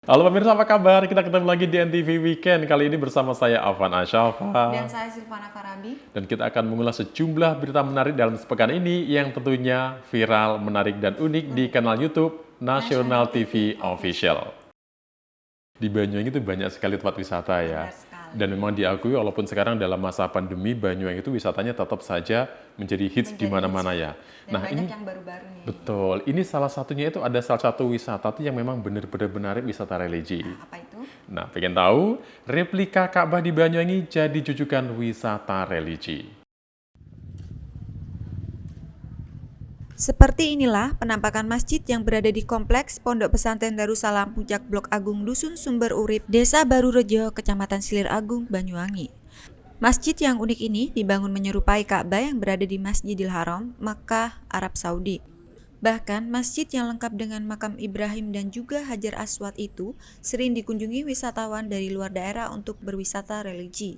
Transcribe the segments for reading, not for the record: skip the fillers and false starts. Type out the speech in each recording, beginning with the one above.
Halo pemirsa, apa kabar? Kita ketemu lagi di NTV Weekend. Kali ini bersama saya Afwan Asyafa. Dan saya Silvana Farabi. Dan kita akan mengulas sejumlah berita menarik dalam sepekan ini yang tentunya viral, menarik, dan unik di kanal YouTube Nasional TV Official. Di Banyuwangi itu banyak sekali tempat wisata ya. Dan memang diakui walaupun sekarang dalam masa pandemi Banyuwangi itu wisatanya tetap saja menjadi hits di mana-mana ya. Dan banyak ini yang baru-baru nih. Betul. Ini salah satunya itu ada salah satu wisata tuh yang memang benar-benar menarik, wisata religi. Apa itu? Nah, pengen tahu? Replika Ka'bah di Banyuwangi jadi jujukan wisata religi. Seperti inilah penampakan masjid yang berada di kompleks Pondok Pesantren Darussalam Puncak Blok Agung Dusun Sumber Urip, Desa Barurejo, Kecamatan Silir Agung, Banyuwangi. Masjid yang unik ini dibangun menyerupai Ka'bah yang berada di Masjidil Haram, Makkah, Arab Saudi. Bahkan masjid yang lengkap dengan makam Ibrahim dan juga Hajar Aswad itu sering dikunjungi wisatawan dari luar daerah untuk berwisata religi.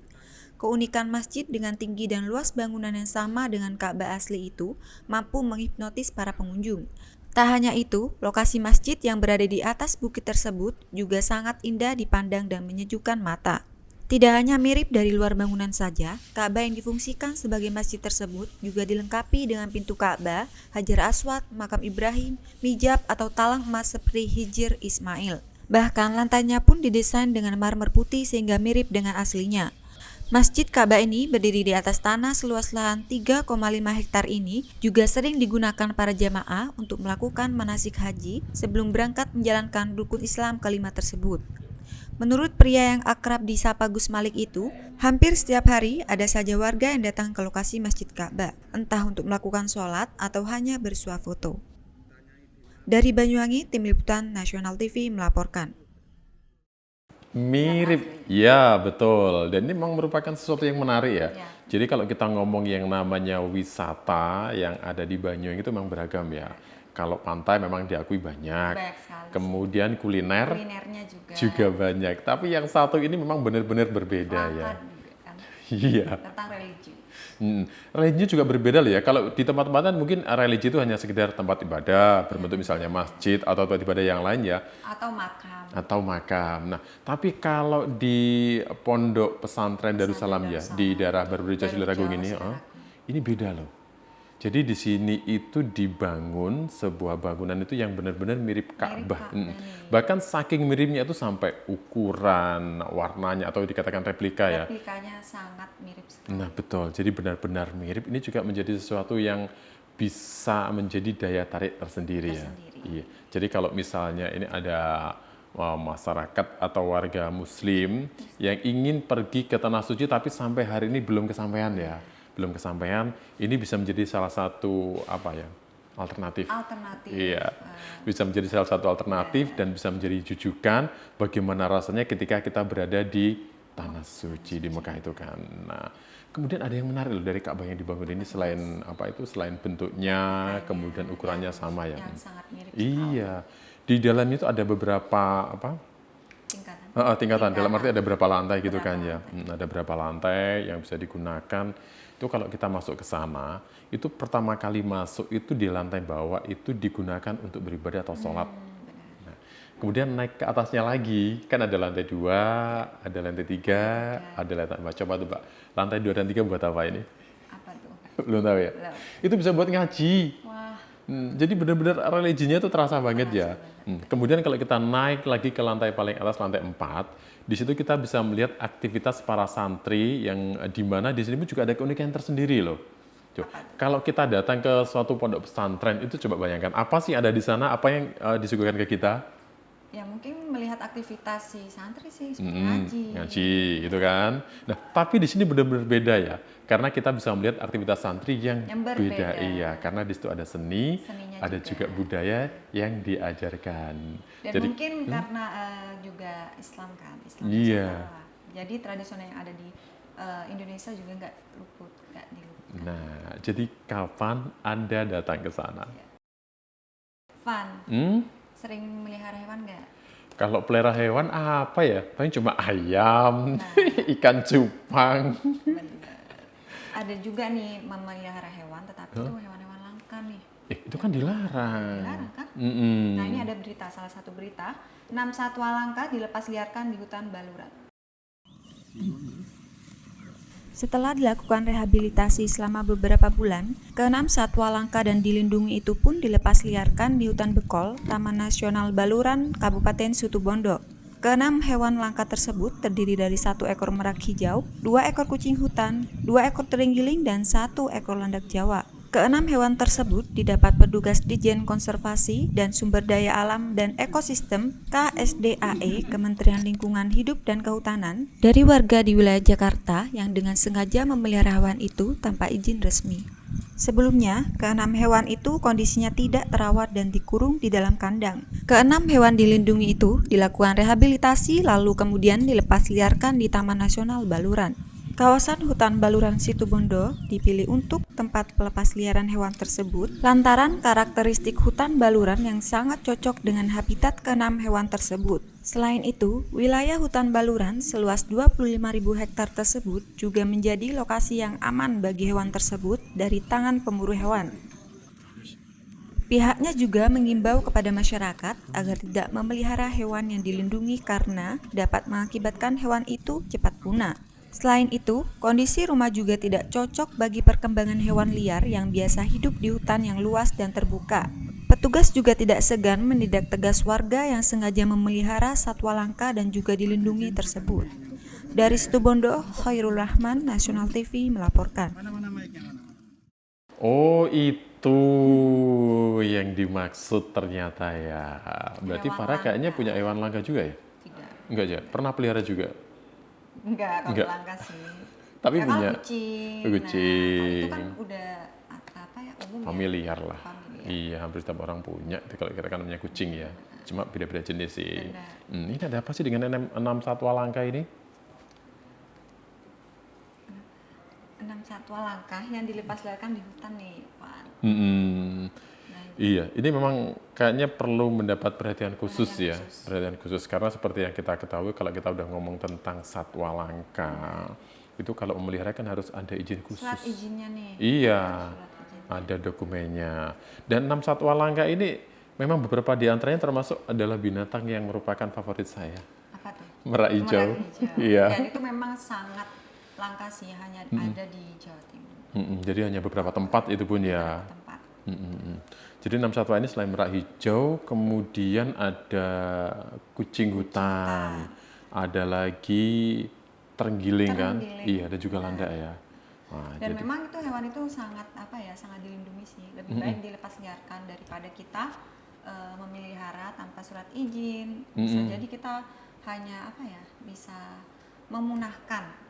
Keunikan masjid dengan tinggi dan luas bangunan yang sama dengan Ka'bah asli itu mampu menghipnotis para pengunjung. Tak hanya itu, lokasi masjid yang berada di atas bukit tersebut juga sangat indah dipandang dan menyejukkan mata. Tidak hanya mirip dari luar bangunan saja, Ka'bah yang difungsikan sebagai masjid tersebut juga dilengkapi dengan pintu Ka'bah, Hajar Aswad, makam Ibrahim, mijab atau talang emas seperti Hijr Ismail. Bahkan lantainya pun didesain dengan marmer putih sehingga mirip dengan aslinya. Masjid Ka'bah ini berdiri di atas tanah seluas lahan 3,5 hektar ini juga sering digunakan para jamaah untuk melakukan manasik haji sebelum berangkat menjalankan rukun Islam kelima tersebut. Menurut pria yang akrab disapa Gus Malik itu, hampir setiap hari ada saja warga yang datang ke lokasi Masjid Ka'bah, entah untuk melakukan sholat atau hanya bersuah foto. Dari Banyuwangi, Tim Liputan Nasional TV melaporkan. Mirip, ya betul. Dan ini memang merupakan sesuatu yang menarik ya. Jadi kalau kita ngomong yang namanya wisata yang ada di Banyuwangi itu memang beragam ya. Kalau pantai memang diakui banyak. Kemudian kulinernya juga banyak. Tapi yang satu ini memang benar-benar berbeda ya. Iya. Tentang religi. Religi juga berbeda loh ya. Kalau di tempat-tempatan mungkin religi itu hanya sekedar tempat ibadah, berbentuk misalnya masjid atau tempat ibadah yang lain ya. Atau makam. Nah, tapi kalau di Pondok Pesantren Darussalam ya, di daerah Barurejo Silir Agung ini beda loh. Jadi di sini itu dibangun sebuah bangunan itu yang benar-benar mirip Ka'bah. Bahkan saking miripnya itu sampai ukuran, warnanya atau dikatakan replika ya. Replikanya sangat mirip sekali. Nah betul, jadi benar-benar mirip. Ini juga menjadi sesuatu yang bisa menjadi daya tarik tersendiri ya. Iya. Jadi kalau misalnya ini ada masyarakat atau warga Muslim yang ingin pergi ke Tanah Suci tapi sampai hari ini belum kesampaian ya. Belum kesampaian, ini bisa menjadi salah satu alternatif. Iya, bisa menjadi salah satu alternatif dan bisa menjadi jujukan bagaimana rasanya ketika kita berada di Tanah Suci di Mekah itu kan. Nah, kemudian ada yang menarik loh dari Ka'bah yang dibangun ini selain selain bentuknya, kemudian ukurannya sama ya. Yang sangat mirip. Iya, di dalamnya itu ada beberapa tingkatan. Dalam arti ada berapa lantai gitu kan ya. Ada berapa lantai yang bisa digunakan. Itu kalau kita masuk ke sana, itu pertama kali masuk itu di lantai bawah itu digunakan untuk beribadah atau sholat. Nah, kemudian naik ke atasnya lagi, kan ada lantai 2, ada lantai 3, ada lantai 4. Coba tuh Mbak, lantai 2 dan 3 buat apa ini? Apa tuh? Belum tahu ya? Belum. Itu bisa buat ngaji. Wah. Jadi benar-benar religinya itu terasa banget ya. Kemudian kalau kita naik lagi ke lantai paling atas, lantai 4, di situ kita bisa melihat aktivitas para santri yang di mana di sini pun juga ada keunikan tersendiri loh. Kalau kita datang ke suatu pondok pesantren itu coba bayangkan apa sih ada di sana, apa yang disuguhkan ke kita? Ya mungkin melihat aktivitas si santri sih, seperti ngaji gitu kan. Nah, tapi di sini benar-benar beda ya. Karena kita bisa melihat aktivitas santri yang beda. Iya, karena di situ ada seninya ada juga budaya yang diajarkan. Dan jadi, mungkin karena juga Islam kan, Islam iya. Jadi tradisional yang ada di Indonesia juga nggak diluputkan. Nah, jadi kapan Anda datang ke sana? Van, sering melihara hewan nggak? Kalau pelihara hewan apa ya? Paling cuma ayam, ikan cupang. Ada juga nih memelihara hewan, tetapi itu hewan-hewan langka nih. Itu kan dilarang. Dilarang kan? Mm-mm. Nah, ini ada berita, salah satu berita, 6 satwa langka dilepas liarkan di hutan Baluran. Setelah dilakukan rehabilitasi selama beberapa bulan, ke-6 satwa langka dan dilindungi itu pun dilepas liarkan di hutan Bekol, Taman Nasional Baluran, Kabupaten Situbondo. Ke-6 hewan langka tersebut terdiri dari 1 ekor merak hijau, 2 ekor kucing hutan, 2 ekor terenggiling, dan 1 ekor landak Jawa. Ke-6 hewan tersebut didapat petugas Ditjen Konservasi dan Sumber Daya Alam dan Ekosistem KSDAE Kementerian Lingkungan Hidup dan Kehutanan dari warga di wilayah Jakarta yang dengan sengaja memelihara hewan itu tanpa izin resmi. Sebelumnya, ke-6 hewan itu kondisinya tidak terawat dan dikurung di dalam kandang. Ke-6 hewan dilindungi itu dilakukan rehabilitasi lalu kemudian dilepas liarkan di Taman Nasional Baluran. Kawasan hutan Baluran Situbondo dipilih untuk tempat pelepas liaran hewan tersebut lantaran karakteristik hutan Baluran yang sangat cocok dengan habitat ke-6 hewan tersebut. Selain itu, wilayah hutan Baluran seluas 25.000 hektar tersebut juga menjadi lokasi yang aman bagi hewan tersebut dari tangan pemburu hewan. Pihaknya juga mengimbau kepada masyarakat agar tidak memelihara hewan yang dilindungi karena dapat mengakibatkan hewan itu cepat punah. Selain itu, kondisi rumah juga tidak cocok bagi perkembangan hewan liar yang biasa hidup di hutan yang luas dan terbuka. Petugas juga tidak segan menindak tegas warga yang sengaja memelihara satwa langka dan juga dilindungi tersebut. Dari Situbondo, Khairul Rahman, Nasional TV melaporkan. Oh, itu yang dimaksud ternyata ya. Berarti Hewan Farah kayaknya langka. punya hewan langka juga ya? Tidak. Enggak ya? Pernah pelihara juga? Enggak, kalau Enggak. langka sih. Tapi Ya, punya kalau kucing. kucing. Nah, itu kan udah apa ya, umum Familiar lah. Familiar. Iya, hampir setiap orang punya. Kalau kita kan punya kucing ya. Cuma beda-beda jenis sih. Benar. Ini ada apa sih dengan 6 satwa langka ini? 6 satwa langka yang dilepas liarkan di hutan nih, Pak. Mm-mm. Nah, Iya, ini memang kayaknya perlu mendapat perhatian khusus Perhatian ya, khusus. perhatian khusus karena seperti yang kita ketahui kalau kita udah ngomong tentang satwa langka, itu kalau memelihara kan harus ada izin khusus. surat izinnya nih. Iya, Surat izin. ada dokumennya. Dan 6 satwa langka ini memang beberapa di antaranya termasuk adalah binatang yang merupakan favorit saya, Apa tuh? merak hijau. Merak hijau. Iya. Dan itu memang sangat langka sih, hanya ada di Jawa Timur. Jadi hanya beberapa tempat itu pun ya. Tempat. Jadi 6 satwa ini selain merak hijau, kemudian ada kucing hutan, ada lagi terenggiling kan? Terenggiling. Iya, ada juga landak ya. Nah, Dan jadi memang itu hewan itu sangat sangat dilindungi sih. Lebih baik dilepas liarkan daripada kita memelihara tanpa surat izin. Bisa jadi kita hanya bisa memunahkan.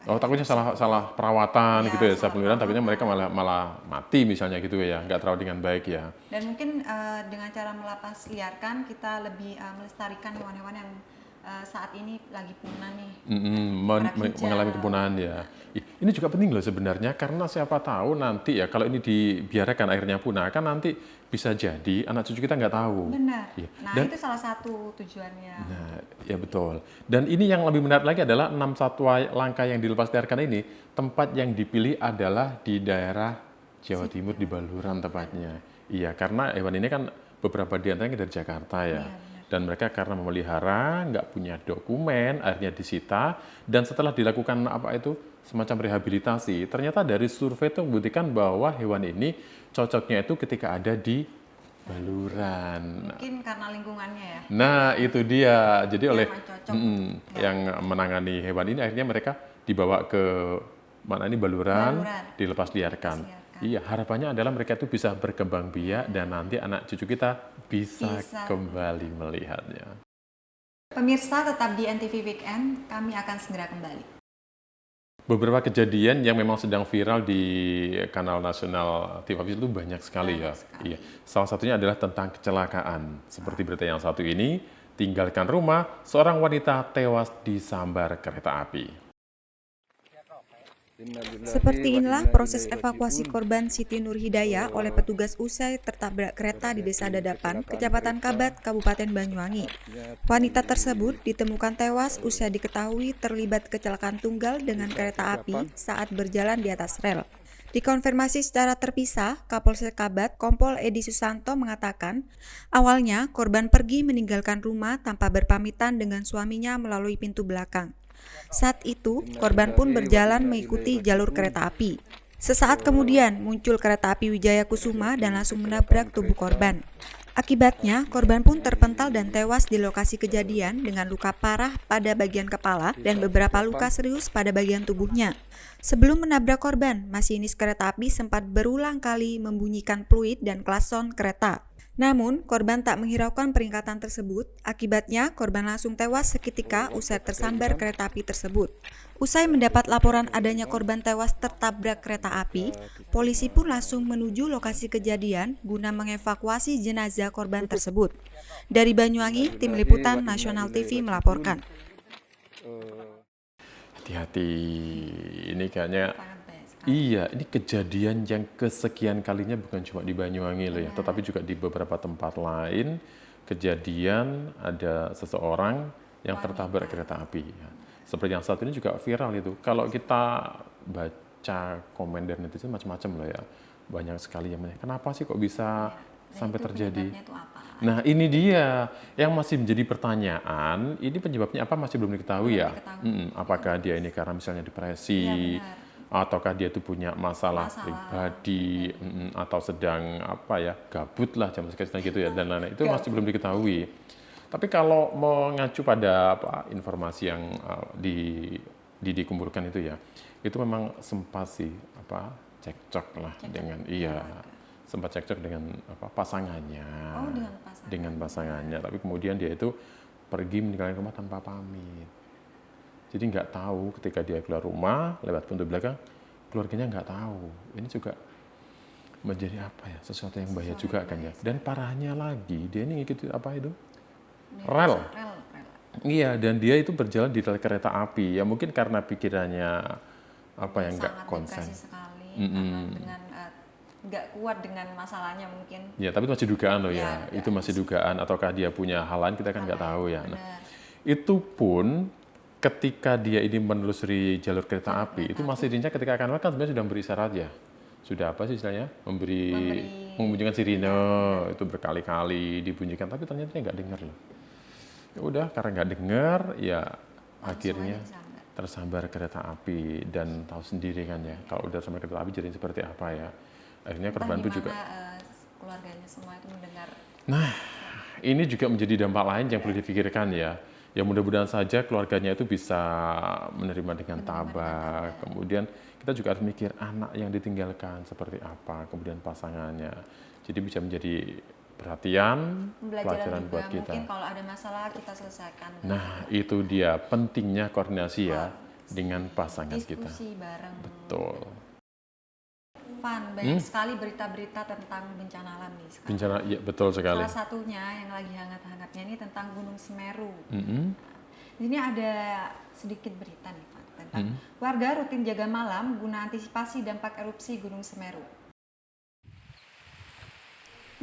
oh takutnya salah perawatan Iya, gitu ya, salah pemeliharaan takutnya mereka malah mati misalnya gitu ya, nggak terawat dengan baik ya. Dan mungkin dengan cara melepas liarkan kita lebih melestarikan hewan-hewan yang saat ini lagi punah nih. Merak hijau. Mengalami kepunahan ya. Ini juga penting loh sebenarnya karena siapa tahu nanti ya kalau ini dibiarkan akhirnya punah kan nanti bisa jadi anak cucu kita nggak tahu. Benar. Iya. Nah, Dan itu salah satu tujuannya. nah, ya betul. Dan ini yang lebih menarik lagi adalah 6 satwa langka yang dilepas liarkan ini, tempat yang dipilih adalah di daerah Jawa Timur di Baluran tepatnya. Iya, karena hewan ini kan beberapa di antaranya dari Jakarta ya. Iya, benar. Dan mereka karena memelihara, nggak punya dokumen, akhirnya disita. Dan setelah dilakukan semacam rehabilitasi, ternyata dari survei itu membuktikan bahwa hewan ini cocoknya itu ketika ada di Baluran. Mungkin karena lingkungannya ya. Nah, itu dia. Jadi oleh Memang cocok. yang menangani hewan ini akhirnya mereka dibawa ke mana ini Baluran, dilepas liarkan. Iya, harapannya adalah mereka itu bisa berkembang biak dan nanti anak cucu kita bisa kembali melihatnya. Pemirsa tetap di NTV Weekend, kami akan segera kembali. Beberapa kejadian yang memang sedang viral di kanal nasional TV itu banyak sekali ya. Iya. Salah satunya adalah tentang kecelakaan. Seperti berita yang satu ini, tinggalkan rumah, seorang wanita tewas disambar kereta api. Seperti inilah proses evakuasi korban Siti Nur Hidayah oleh petugas usai tertabrak kereta di Desa Dadapan, Kecamatan Kabat, Kabupaten Banyuwangi. Wanita tersebut ditemukan tewas usai diketahui terlibat kecelakaan tunggal dengan kereta api saat berjalan di atas rel. Dikonfirmasi secara terpisah, Kapolsek Kabat, Kompol Edi Susanto mengatakan, awalnya korban pergi meninggalkan rumah tanpa berpamitan dengan suaminya melalui pintu belakang. Saat itu, korban pun berjalan mengikuti jalur kereta api. Sesaat kemudian muncul kereta api Wijaya Kusuma dan langsung menabrak tubuh korban. Akibatnya, korban pun terpental dan tewas di lokasi kejadian dengan luka parah pada bagian kepala dan beberapa luka serius pada bagian tubuhnya. Sebelum menabrak korban, masinis kereta api sempat berulang kali membunyikan peluit dan klakson kereta. Namun, korban tak menghiraukan peringatan tersebut. Akibatnya, korban langsung tewas seketika usai tersambar kereta api tersebut. Usai mendapat laporan adanya korban tewas tertabrak kereta api, polisi pun langsung menuju lokasi kejadian guna mengevakuasi jenazah korban tersebut. Dari Banyuwangi, Tim Liputan Nasional TV melaporkan. Hati-hati, ini kayaknya iya, ini kejadian yang kesekian kalinya bukan cuma di Banyuwangi loh ya, tetapi juga di beberapa tempat lain kejadian ada seseorang yang tertabrak kereta api. Ya. Seperti yang satu ini juga viral itu. Kalau kita baca komen dari netizen macam-macam loh ya, banyak sekali yang menanya, kenapa sih kok bisa sampai terjadi? Nah ini dia yang masih menjadi pertanyaan, ini penyebabnya apa masih belum diketahui ya. Apakah dia ini karena misalnya depresi, ataukah dia itu punya masalah pribadi, atau sedang gabut lah zaman sekarang gitu ya, dan lain-lain itu masih belum diketahui. Tapi kalau mengacu pada informasi yang dikumpulkan itu ya, itu memang sempat sih cekcok lah sempat cekcok dengan pasangannya, dengan pasangannya. Tapi kemudian dia itu pergi meninggalkan rumah tanpa pamit. Jadi nggak tahu ketika dia keluar rumah lewat pintu belakang, keluarganya nggak tahu. Ini juga menjadi sesuatu yang bahaya juga kan ya. Dan parahnya lagi, dia ini ngikutin rel. Iya, dan dia itu berjalan di rel kereta api. Ya mungkin karena pikirannya yang nggak konsen. Dengan nggak kuat dengan masalahnya mungkin. Ya, tapi itu masih dugaan loh ya. Itu masih dugaan. Ataukah dia punya hal lain, kita kan nggak tahu ya. Nah, itu pun ketika dia ini menelusuri jalur kereta api, itu masinisnya ketika akan kan sebenarnya sudah memberi isyarat ya. Sudah istilahnya? Membunyikan sirine, itu berkali-kali dibunyikan, tapi ternyata dia nggak dengar loh. Ya udah, karena nggak dengar, ya akhirnya tersambar kereta api. Dan tahu sendiri kan ya, kalau udah tersambar kereta api jadi seperti apa ya. Akhirnya korban itu juga. Keluarganya semua itu mendengar. Nah, ini juga menjadi dampak lain yang perlu dipikirkan ya. Ya mudah-mudahan saja keluarganya itu bisa menerima dengan tabah. Kemudian kita juga harus mikir anak yang ditinggalkan seperti apa, kemudian pasangannya. Jadi bisa menjadi perhatian, pelajaran buat kita. Mungkin kalau ada masalah kita selesaikan. Nah, itu dia pentingnya koordinasi ya dengan pasangan kita. Diskusi bareng. Betul. Banyak sekali berita-berita tentang bencana alam nih sekarang. Bencana, iya betul sekali. Salah satunya yang lagi hangat-hangatnya ini tentang Gunung Semeru. Ini ada sedikit berita nih Pak, tentang warga rutin jaga malam guna antisipasi dampak erupsi Gunung Semeru.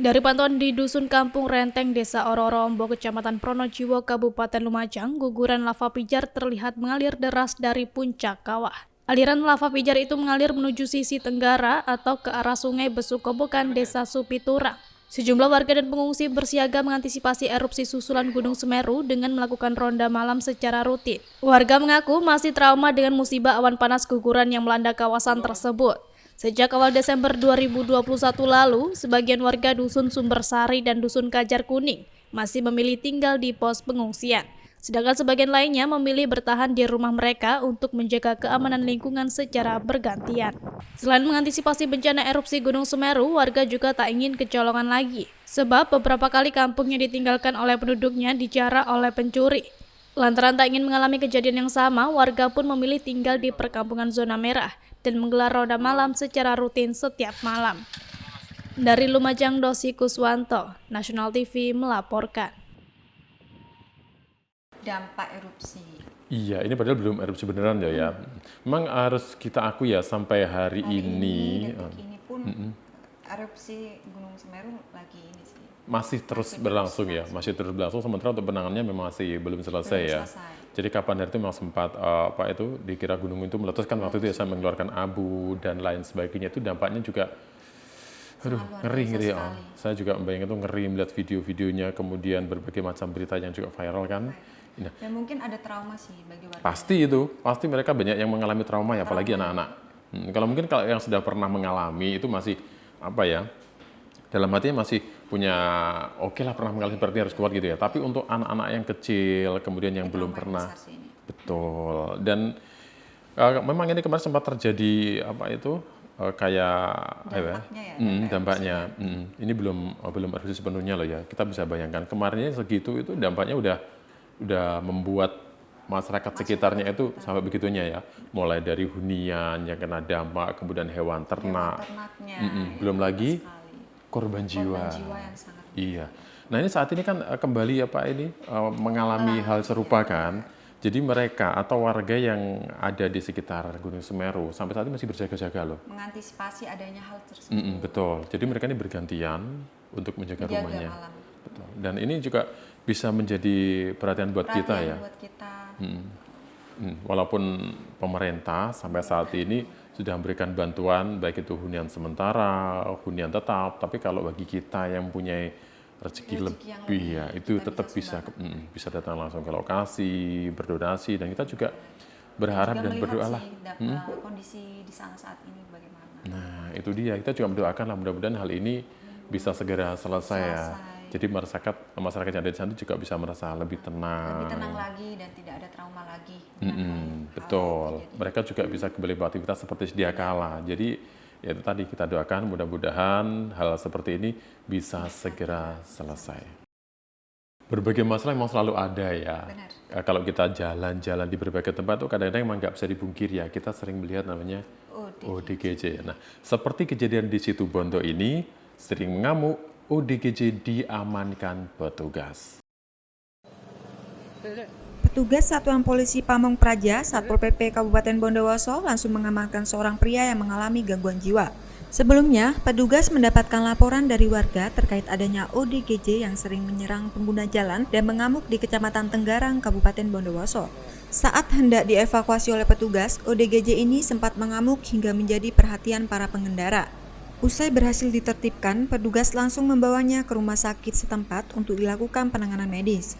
Dari pantauan di Dusun Kampung Renteng, Desa Ororombo, Kecamatan Pronojiwo, Kabupaten Lumajang, guguran lava pijar terlihat mengalir deras dari puncak kawah. Aliran lava pijar itu mengalir menuju sisi tenggara atau ke arah Sungai Besukobokan, Desa Supiturang. Sejumlah warga dan pengungsi bersiaga mengantisipasi erupsi susulan Gunung Semeru dengan melakukan ronda malam secara rutin. Warga mengaku masih trauma dengan musibah awan panas guguran yang melanda kawasan tersebut. Sejak awal Desember 2021 lalu, sebagian warga Dusun Sumbersari dan Dusun Kajar Kuning masih memilih tinggal di pos pengungsian. Sedangkan sebagian lainnya memilih bertahan di rumah mereka untuk menjaga keamanan lingkungan secara bergantian. Selain mengantisipasi bencana erupsi Gunung Semeru, warga juga tak ingin kecolongan lagi. Sebab beberapa kali kampungnya ditinggalkan oleh penduduknya dijarah oleh pencuri. Lantaran tak ingin mengalami kejadian yang sama, warga pun memilih tinggal di perkampungan zona merah dan menggelar ronda malam secara rutin setiap malam. Dari Lumajang, Dosi Kuswanto, Nasional TV melaporkan. Dampak erupsi. Iya, ini padahal belum erupsi beneran ya. Memang harus kita akui ya sampai hari ini pun erupsi Gunung Semeru lagi ini sih. masih terus berlangsung ya, masih terus berlangsung. Sementara untuk penanganannya memang masih belum selesai ya. Jadi kapan hari itu memang sempat dikira gunung itu meletus kan waktu itu ya, saya mengeluarkan abu dan lain sebagainya. Itu dampaknya juga, aduh ngeri ya. Saya juga membayangkan itu ngeri melihat video-videonya, kemudian berbagai macam berita yang juga viral kan. Nah, Dan mungkin ada trauma sih bagi warga. pasti mereka banyak yang mengalami trauma ya, apalagi anak-anak. Kalau yang sudah pernah mengalami itu masih dalam hatinya masih punya oke lah, pernah mengalami seperti harus kuat gitu ya. Tapi untuk anak-anak yang kecil, kemudian yang belum pernah, betul. Dan memang ini kemarin sempat terjadi dampaknya. Ini belum erupsi sepenuhnya loh ya. Kita bisa bayangkan kemarinnya segitu itu dampaknya udah membuat masyarakat sekitarnya itu sampai begitunya ya. Mulai dari hunian yang kena dampak, kemudian hewan ternak, belum lagi korban jiwa yang sangat. Iya. Nah ini saat ini kan kembali mengalami hal serupa kan. Jadi mereka atau warga yang ada di sekitar Gunung Semeru sampai saat ini masih berjaga-jaga loh. Mengantisipasi adanya hal tersebut. Betul. Jadi mereka ini bergantian untuk menjaga rumahnya. Malam. Betul. Dan ini juga bisa menjadi perhatian buat kita ya. Walaupun pemerintah sampai saat ini sudah memberikan bantuan baik itu hunian sementara, hunian tetap, tapi kalau bagi kita yang mempunyai rezeki lebih ya itu tetap bisa datang langsung ke lokasi, berdonasi, dan kita juga berharap dan berdoalah. Kondisi di sana saat ini bagaimana? Nah itu dia, kita juga mendoakan lah mudah-mudahan hal ini bisa segera selesai ya. Jadi masyarakat yang ada di sana juga bisa merasa lebih tenang. Lebih tenang lagi dan tidak ada trauma lagi. Betul. Mereka juga bisa kembali beraktivitas seperti sedia kala. Jadi ya itu tadi kita doakan mudah-mudahan hal seperti ini bisa segera selesai. Berbagai masalah memang selalu ada ya. Kalau kita jalan-jalan di berbagai tempat itu kadang-kadang memang nggak bisa dipungkiri ya. Kita sering melihat namanya ODGJ. Nah, seperti kejadian di Situbondo ini, sering mengamuk, ODGJ diamankan petugas. Petugas Satuan Polisi Pamong Praja, Satpol PP Kabupaten Bondowoso langsung mengamankan seorang pria yang mengalami gangguan jiwa. Sebelumnya, petugas mendapatkan laporan dari warga terkait adanya ODGJ yang sering menyerang pengguna jalan dan mengamuk di Kecamatan Tenggarang, Kabupaten Bondowoso. Saat hendak dievakuasi oleh petugas, ODGJ ini sempat mengamuk hingga menjadi perhatian para pengendara. Usai berhasil ditertibkan, petugas langsung membawanya ke rumah sakit setempat untuk dilakukan penanganan medis.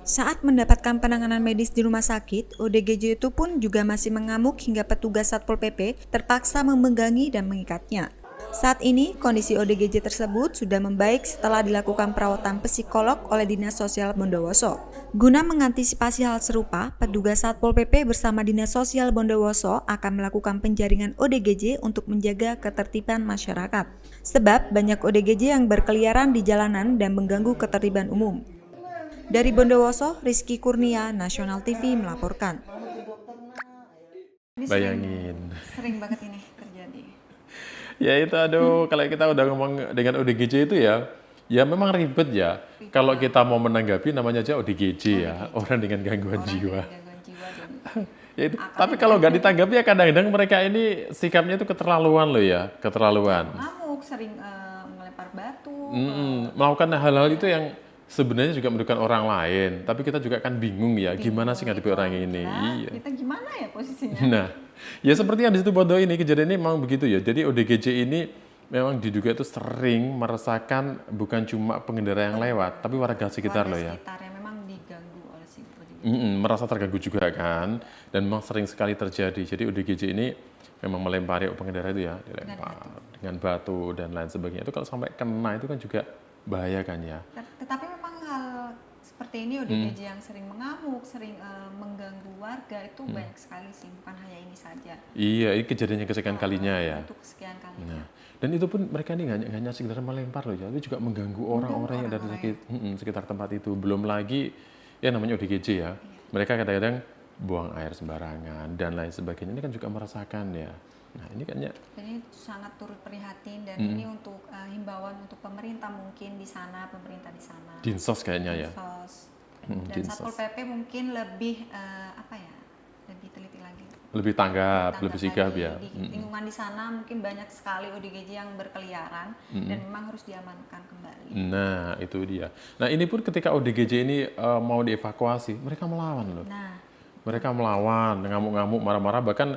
Saat mendapatkan penanganan medis di rumah sakit, ODGJ itu pun juga masih mengamuk hingga petugas Satpol PP terpaksa memegangi dan mengikatnya. Saat ini, kondisi ODGJ tersebut sudah membaik setelah dilakukan perawatan psikolog oleh Dinas Sosial Bondowoso. Guna mengantisipasi hal serupa, petugas Satpol PP bersama Dinas Sosial Bondowoso akan melakukan penjaringan ODGJ untuk menjaga ketertiban masyarakat. Sebab banyak ODGJ yang berkeliaran di jalanan dan mengganggu ketertiban umum. Dari Bondowoso, Rizky Kurnia, Nasional TV melaporkan. Bayangin. Sering banget ini terjadi. Ya itu kalau kita udah ngomong dengan ODGJ itu ya memang ribet ya. Kalau kita mau menanggapi namanya aja ODGJ ya, orang dengan gangguan jiwa. Ya itu. Tapi kalau nggak ditanggapi ya kadang-kadang mereka ini sikapnya itu keterlaluan loh ya, keterlaluan. Ngamuk, sering melempar batu. Melakukan hal-hal itu yang sebenarnya juga merugikan orang lain, tapi kita juga kan bingung ya, gimana sih ngadepi orang ini. Iya. Kita gimana ya posisinya? Nah, ya seperti yang di Situbondo ini, kejadian ini memang begitu ya. Jadi ODGJ ini memang diduga itu sering meresahkan bukan cuma pengendara yang lewat, tapi warga sekitar loh ya. Sekitar yang memang diganggu oleh si ODGJ. Merasa terganggu juga kan, dan memang sering sekali terjadi. Jadi ODGJ ini memang melempari pengendara itu ya, dilempar dengan batu dan lain sebagainya. Itu kalau sampai kena itu kan juga bahaya kan ya. Tetapi memang hal seperti ini ODGJ yang sering mengamuk, sering mengganggu warga itu banyak sekali sih, bukan hanya ini saja. Iya, ini kejadiannya kesekian kalinya ya. Itu kesekian kalinya. Nah, dan itu pun mereka ini nggak hanya sekedar melempar loh ya, itu juga mengganggu orang-orang yang ada di sekitar tempat itu. Belum lagi ya namanya ODGJ ya, mereka kadang-kadang buang air sembarangan dan lain sebagainya. Ini kan juga merasakan ya. Nah ini kayaknya ini sangat turut prihatin dan ini untuk himbauan untuk pemerintah mungkin di sana, pemerintah di sana. Dinsos kayaknya ya. Dan Satpol PP mungkin lebih lebih teliti lagi. lebih tanggap, lebih sigap ya. Di lingkungan di sana mungkin banyak sekali ODGJ yang berkeliaran dan memang harus diamankan kembali. Nah, itu dia. Nah, ini pun ketika ODGJ ini mau dievakuasi, mereka melawan loh. Nah, Mereka melawan, ngamuk-ngamuk, marah-marah, bahkan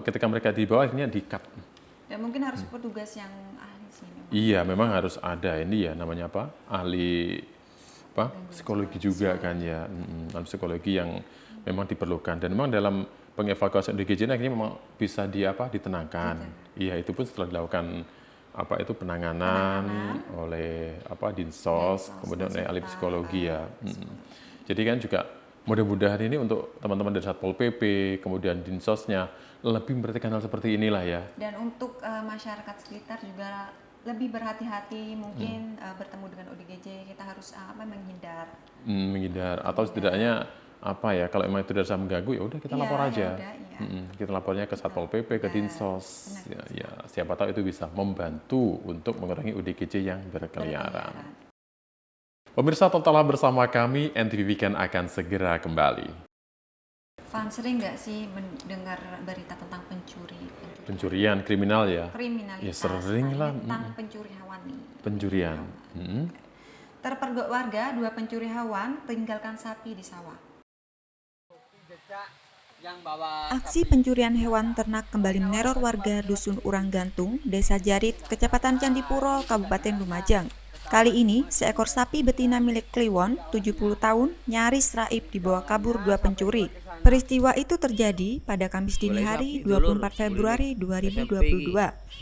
ketika mereka dibawa akhirnya di-cut. dan mungkin harus petugas yang ahli sih memang. Iya, memang harus ada ini ya, namanya apa? Ahli apa? Psikologi juga kan ya. Ahli psikologi yang memang diperlukan. Dan memang dalam pengevakuasian ODGJ ini akhirnya memang bisa ditenangkan. Iya, itu pun setelah dilakukan penanganan oleh Dinsos, kemudian oleh ahli psikologi ya. Jadi kan juga mudah-mudahan ini untuk teman-teman dari Satpol PP, kemudian Dinsosnya lebih memperhatikan hal seperti inilah ya. Dan untuk masyarakat sekitar juga lebih berhati-hati mungkin bertemu dengan ODGJ, kita harus menghindar. Menghindar atau setidaknya kalau emang itu sudah mengganggu ya udah kita lapor aja. Kita lapornya ke Satpol PP, ke Dinsos. Ya, siapa tahu itu bisa membantu untuk mengurangi ODGJ yang berkeliaran. Pemirsa, tetaplah bersama kami, NTV Weekend akan segera kembali. Van, sering nggak sih mendengar berita tentang Pencurian kriminal ya? kriminalitas? Ya sering lah. Tentang pencuri hewan nih. Pencurian. Terpergok warga, 2 pencuri hewan tinggalkan sapi di sawah. Aksi pencurian hewan ternak kembali meneror warga Dusun Urang Gantung, Desa Jarit, Kecamatan Candipuro, Kabupaten Lumajang. Kali ini, seekor sapi betina milik Kliwon, 70 tahun, nyaris raib dibawa kabur 2 pencuri. Peristiwa itu terjadi pada Kamis dini hari 24 Februari 2022.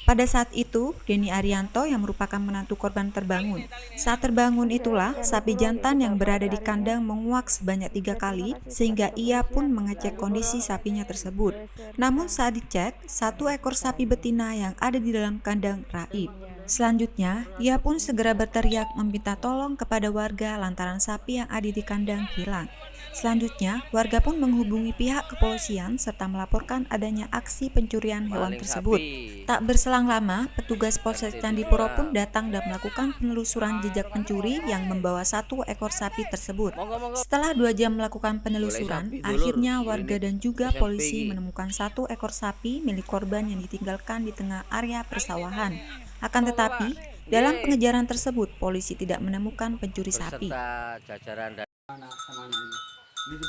Pada saat itu, Denny Arianto yang merupakan menantu korban terbangun. Saat terbangun itulah, sapi jantan yang berada di kandang menguak sebanyak 3 kali, sehingga ia pun mengecek kondisi sapinya tersebut. Namun saat dicek, 1 ekor sapi betina yang ada di dalam kandang raib. Selanjutnya, ia pun segera berteriak meminta tolong kepada warga lantaran sapi yang ada di kandang hilang. Selanjutnya, warga pun menghubungi pihak kepolisian serta melaporkan adanya aksi pencurian hewan tersebut. Tak berselang lama, petugas Polsek Candipuro pun datang dan melakukan penelusuran jejak pencuri yang membawa 1 ekor sapi tersebut. Setelah 2 jam melakukan penelusuran, akhirnya warga dan juga polisi menemukan 1 ekor sapi milik korban yang ditinggalkan di tengah area persawahan. Akan tetapi, dalam pengejaran tersebut, polisi tidak menemukan pencuri sapi.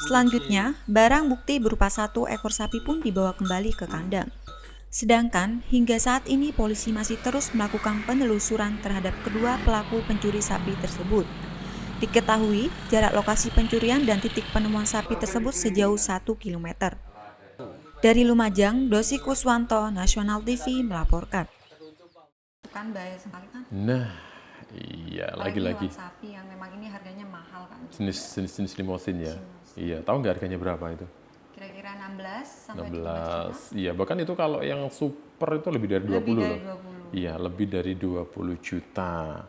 Selanjutnya, barang bukti berupa 1 ekor sapi pun dibawa kembali ke kandang. Sedangkan, hingga saat ini polisi masih terus melakukan penelusuran terhadap kedua pelaku pencuri sapi tersebut. Diketahui, jarak lokasi pencurian dan titik penemuan sapi tersebut sejauh 1 km. Dari Lumajang, Dosi Kuswanto, Nasional TV melaporkan. Kan bahaya sekali kan? Nah, iya, lagi-lagi. Sapi yang memang ini harganya mahal kan? Jenis limosin ya. Iya, tahu nggak harganya berapa itu? Kira-kira 16 sampai 16. Iya, bahkan itu kalau yang super itu lebih dari 20 loh. Iya, lebih dari 20 juta.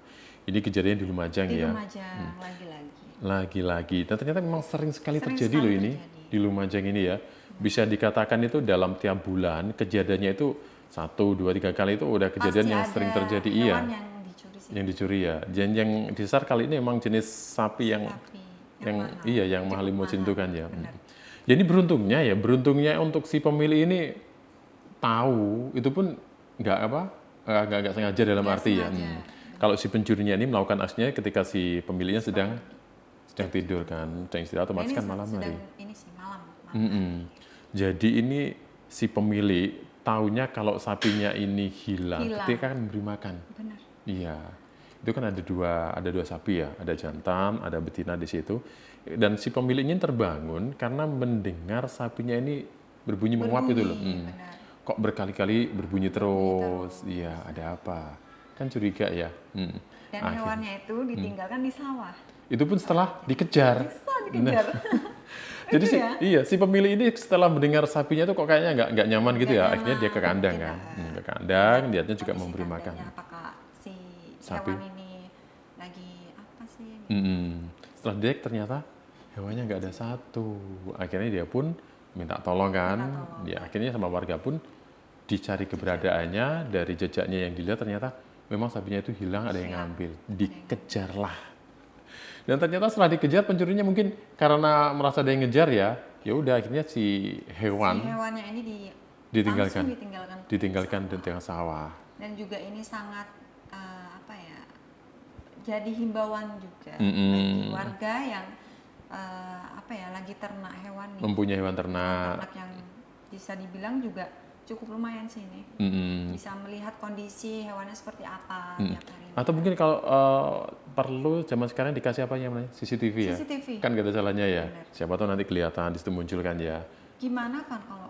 Ini kejadian di Lumajang ya. Di Lumajang, lagi-lagi. Lagi-lagi. Dan ternyata memang sering sekali terjadi loh ini di Lumajang ini ya. Bisa dikatakan itu dalam tiap bulan kejadiannya itu 1, 2, 3 kali itu udah kejadian yang sering terjadi. Iya. Yang dicuri ya. Dan yang disasar kali ini memang jenis sapi yang mahal limosin itu kan ya. Jadi beruntungnya untuk si pemilik ini tahu itu pun nggak sengaja dalam arti ya. Kalau si pencurinya ini melakukan aksinya ketika si pemiliknya sedang tidur kan, sedang istirahat otomatis kan malam hari. Ini sih malam. Jadi ini si pemilik taunya kalau sapinya ini hilang ketika kan memberi makan. Benar. Iya. Itu kan ada dua sapi ya, ada jantan, ada betina di situ. Dan si pemiliknya terbangun karena mendengar sapinya ini berbunyi menguap itu loh. Kok berkali-kali berbunyi terus? Iya, ada apa? Kan curiga ya. Dan hewannya itu ditinggalkan di sawah. Itu pun setelah dikejar. Dikejar. Jadi si pemilik ini setelah mendengar sapinya itu kok kayaknya nggak nyaman gitu ya. Akhirnya dia ke kandang kan. Ke kandang, lihatnya juga memberi makan. Apakah si sapi hewan ini lagi apa sih? Setelah dicek ternyata hewannya nggak ada 1. Akhirnya dia pun minta tolong kan. Ya, akhirnya sama warga pun dicari keberadaannya, dari jejaknya yang dilihat ternyata memang sapinya itu hilang, ada yang ngambil. Dikejarlah. Dan ternyata setelah dikejar pencurinya mungkin karena merasa ada yang ngejar ya ya udah akhirnya si hewan hewannya ini ditinggalkan langsung ditinggalkan di tengah sawah. Dan juga ini sangat jadi himbauan juga Mm-mm. bagi warga yang lagi ternak hewan nih. Mempunyai hewan ternak. Ternak yang bisa dibilang juga cukup lumayan sih ini. Mm-mm. Bisa melihat kondisi hewannya seperti apa Mm. tiap hari. Atau mungkin kalau perlu zaman sekarang dikasih apa namanya CCTV ya? CCTV. Kan gak ada salahnya ya. Benar. Siapa tahu nanti kelihatan di situ muncul kan ya. Gimana kan kalau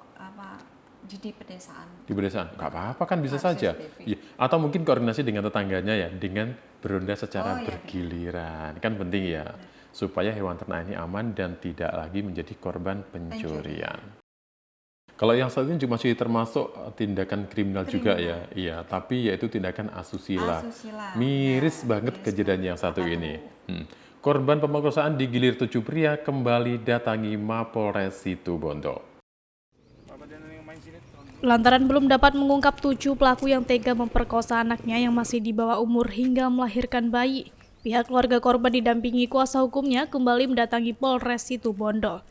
di pedesaan? Di pedesaan nggak apa-apa kan bisa Harus saja. CCTV. Iya. Atau mungkin koordinasi dengan tetangganya ya, dengan beronda secara Oh, iya, bergiliran. Kan penting ya, supaya hewan ternak ini aman dan tidak lagi menjadi korban pencurian. Kalau yang saat ini masih termasuk tindakan kriminal juga ya, iya. Tapi yaitu tindakan asusila. Asusila. Miris Ya, banget miris kejadian yang satu Apa ini. tuh? Korban pemerkosaan digilir 7 pria kembali datangi Mapolres Situbondo. Lantaran belum dapat mengungkap 7 pelaku yang tega memperkosa anaknya yang masih di bawah umur hingga melahirkan bayi, pihak keluarga korban didampingi kuasa hukumnya kembali mendatangi Polres Situbondo.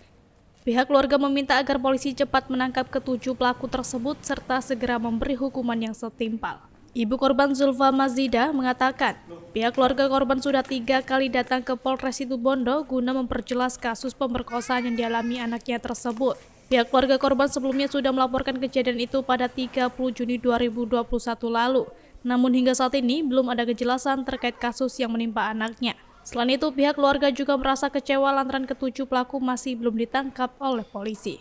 Pihak keluarga meminta agar polisi cepat menangkap ketujuh pelaku tersebut serta segera memberi hukuman yang setimpal. Ibu korban Zulfa Mazida mengatakan, pihak keluarga korban sudah 3 kali datang ke Polres Situbondo guna memperjelas kasus pemerkosaan yang dialami anaknya tersebut. Pihak keluarga korban sebelumnya sudah melaporkan kejadian itu pada 30 Juni 2021 lalu. Namun hingga saat ini belum ada kejelasan terkait kasus yang menimpa anaknya. Selain itu, pihak keluarga juga merasa kecewa lantaran ketujuh pelaku masih belum ditangkap oleh polisi.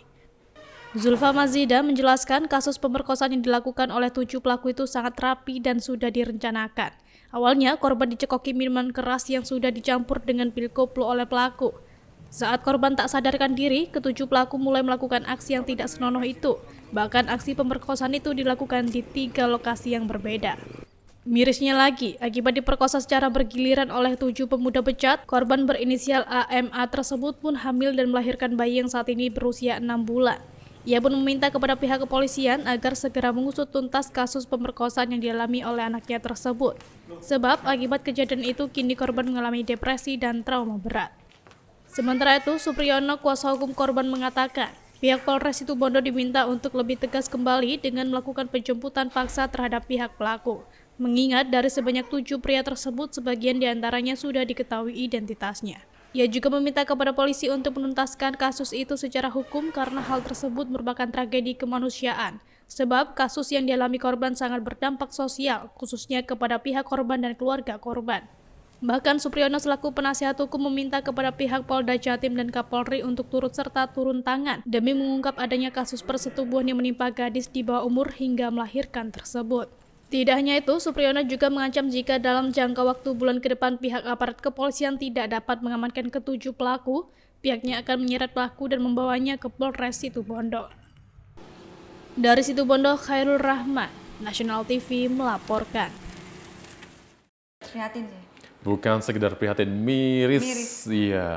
Zulfa Mazida menjelaskan kasus pemerkosaan yang dilakukan oleh 7 pelaku itu sangat rapi dan sudah direncanakan. Awalnya, korban dicekoki minuman keras yang sudah dicampur dengan pil koplo oleh pelaku. Saat korban tak sadarkan diri, ketujuh pelaku mulai melakukan aksi yang tidak senonoh itu. Bahkan aksi pemerkosaan itu dilakukan di 3 lokasi yang berbeda. Mirisnya lagi, akibat diperkosa secara bergiliran oleh 7 pemuda becat, korban berinisial AMA tersebut pun hamil dan melahirkan bayi yang saat ini berusia 6 bulan. Ia pun meminta kepada pihak kepolisian agar segera mengusut tuntas kasus pemerkosaan yang dialami oleh anaknya tersebut. Sebab akibat kejadian itu kini korban mengalami depresi dan trauma berat. Sementara itu, Supriyono, kuasa hukum korban mengatakan, pihak Polres Situbondo diminta untuk lebih tegas kembali dengan melakukan penjemputan paksa terhadap pihak pelaku. Mengingat dari sebanyak 7 pria tersebut, sebagian diantaranya sudah diketahui identitasnya. Ia juga meminta kepada polisi untuk menuntaskan kasus itu secara hukum karena hal tersebut merupakan tragedi kemanusiaan. Sebab kasus yang dialami korban sangat berdampak sosial, khususnya kepada pihak korban dan keluarga korban. Bahkan Supriyono selaku penasihat hukum meminta kepada pihak Polda Jatim dan Kapolri untuk turut serta turun tangan demi mengungkap adanya kasus persetubuhan yang menimpa gadis di bawah umur hingga melahirkan tersebut. Tidak hanya itu, Supriyono juga mengancam jika dalam jangka waktu bulan ke depan pihak aparat kepolisian tidak dapat mengamankan ketujuh pelaku, pihaknya akan menyeret pelaku dan membawanya ke Polres Situbondo. Dari Situbondo, Khairul Rahman, National TV melaporkan. Prihatin sih. Bukan sekedar prihatin, miris. Iya.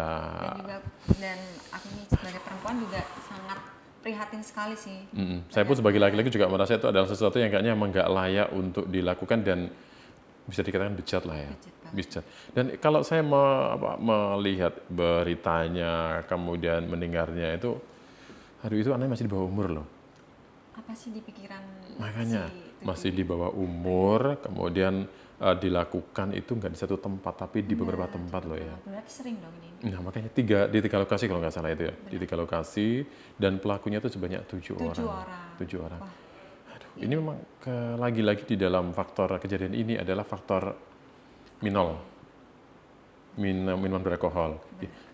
Dan aku ini sebagai perempuan juga sangat prihatin sekali sih. Saya pun sebagai laki-laki juga merasa itu adalah sesuatu yang kayaknya emang nggak layak untuk dilakukan dan bisa dikatakan bejat lah ya. Bejat. Dan kalau saya melihat beritanya, kemudian mendengarnya itu, aduh itu anaknya masih di bawah umur loh. Apa sih di pikiran Makanya si masih di bawah umur, kemudian dilakukan itu nggak di satu tempat, tapi di beberapa tempat loh ya. Berarti sering dong ini. Nah makanya di tiga lokasi kalau nggak salah itu ya. Di 3 lokasi dan pelakunya itu sebanyak 7 orang. 7 orang. Wah. Aduh, ini memang lagi-lagi di dalam faktor kejadian ini adalah faktor minuman beralkohol.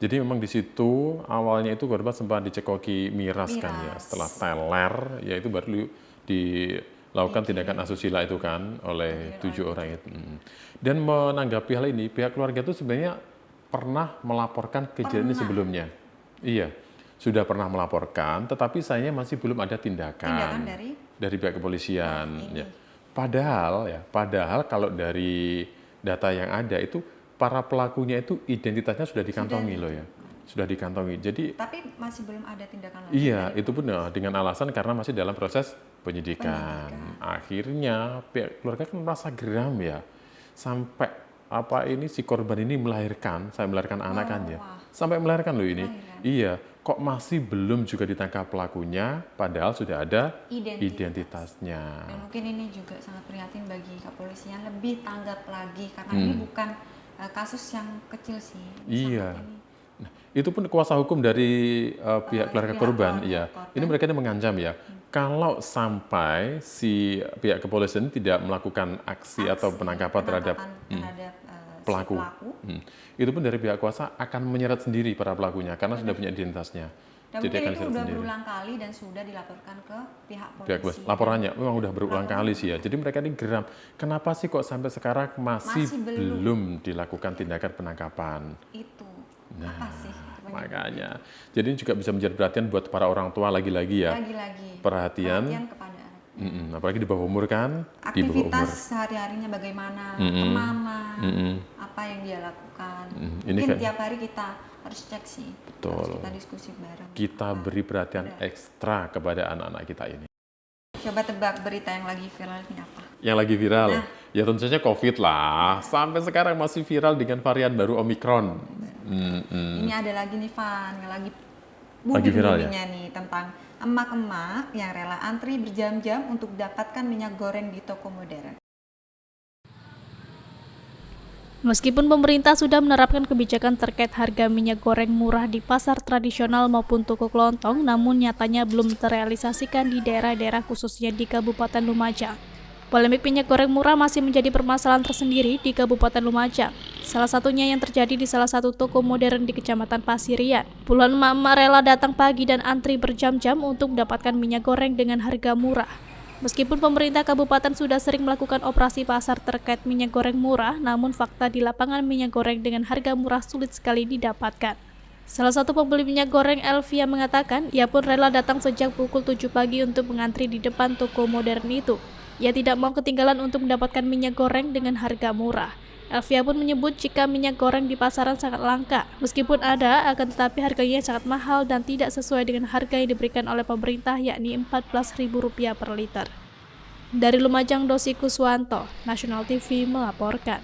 Jadi memang di situ awalnya itu korban sempat dicekoki miras kan ya. Setelah teler, ya itu baru dilakukan tindakan asusila itu kan oleh 7 orang itu. Dan menanggapi hal ini, pihak keluarga itu sebenarnya pernah melaporkan kejadian ini sebelumnya. Iya, sudah pernah melaporkan, tetapi sayangnya masih belum ada tindakan dari pihak kepolisian. Ya. Padahal kalau dari data yang ada itu para pelakunya itu identitasnya sudah dikantongi loh ya. Sudah dikantongi. Jadi tapi masih belum ada tindakan lanjut. Iya, itu pun dengan alasan karena masih dalam proses penyidikan. Akhirnya pihak keluarga kan merasa geram ya. Sampai si korban ini melahirkan anak kan ya. Sampai melahirkan loh ini. Iya, kok masih belum juga ditangkap pelakunya, padahal sudah ada identitasnya. Dan mungkin ini juga sangat prihatin bagi kepolisian, lebih tanggap lagi karena ini bukan kasus yang kecil sih. Iya. Sangat ini. Nah, itu pun kuasa hukum dari pihak keluarga korban, ya. Ini mereka ini mengancam ya, kalau sampai si pihak kepolisian tidak melakukan aksi atau penangkapan terhadap pelaku, itu pun dari pihak kuasa akan menyeret sendiri para pelakunya karena sudah punya identitasnya. Dan Jadi akan mungkin itu diseret sudah sendiri. berulang kali dan sudah dilaporkan ke pihak Pihak polisi. laporannya memang udah berulang kali sih ya. Jadi mereka ini geram. Kenapa sih kok sampai sekarang masih belum dilakukan tindakan penangkapan? Itu Nah, apa sih? makanya. Jadi ini juga bisa menjadi perhatian buat para orang tua lagi-lagi ya. Lagi-lagi Perhatian kepada anak. apalagi di bawah umur kan, di bawah umur. Aktivitas sehari-harinya bagaimana, kemana, apa yang dia lakukan. Ini Mungkin kan- tiap hari kita harus cek sih. Betul. Harus kita diskusi bareng. Kita beri perhatian ekstra kepada anak-anak kita ini. Coba tebak berita yang lagi viral ini apa? Yang lagi viral, ya tentu saja COVID lah. Sampai sekarang masih viral dengan varian baru Omicron. Ini ada lagi nih Van, yang lagi viral ya? booming-boomingnya nih tentang emak-emak yang rela antri berjam-jam untuk dapatkan minyak goreng di toko modern. Meskipun pemerintah sudah menerapkan kebijakan terkait harga minyak goreng murah di pasar tradisional maupun toko kelontong, namun nyatanya belum terrealisasikan di daerah-daerah khususnya di Kabupaten Lumajang. Polemik minyak goreng murah masih menjadi permasalahan tersendiri di Kabupaten Lumajang. Salah satunya yang terjadi di salah satu toko modern di Kecamatan Pasirian. Puluhan emak-emak rela datang pagi dan antri berjam-jam untuk mendapatkan minyak goreng dengan harga murah. Meskipun pemerintah kabupaten sudah sering melakukan operasi pasar terkait minyak goreng murah, namun fakta di lapangan minyak goreng dengan harga murah sulit sekali didapatkan. Salah satu pembeli minyak goreng, Elvia, mengatakan ia pun rela datang sejak pukul 7 pagi untuk mengantri di depan toko modern itu. Ia tidak mau ketinggalan untuk mendapatkan minyak goreng dengan harga murah. Elvia pun menyebut jika minyak goreng di pasaran sangat langka. Meskipun ada, akan tetapi harganya sangat mahal dan tidak sesuai dengan harga yang diberikan oleh pemerintah, yakni Rp14.000 per liter. Dari Lumajang, Dosi Kuswanto, National TV melaporkan.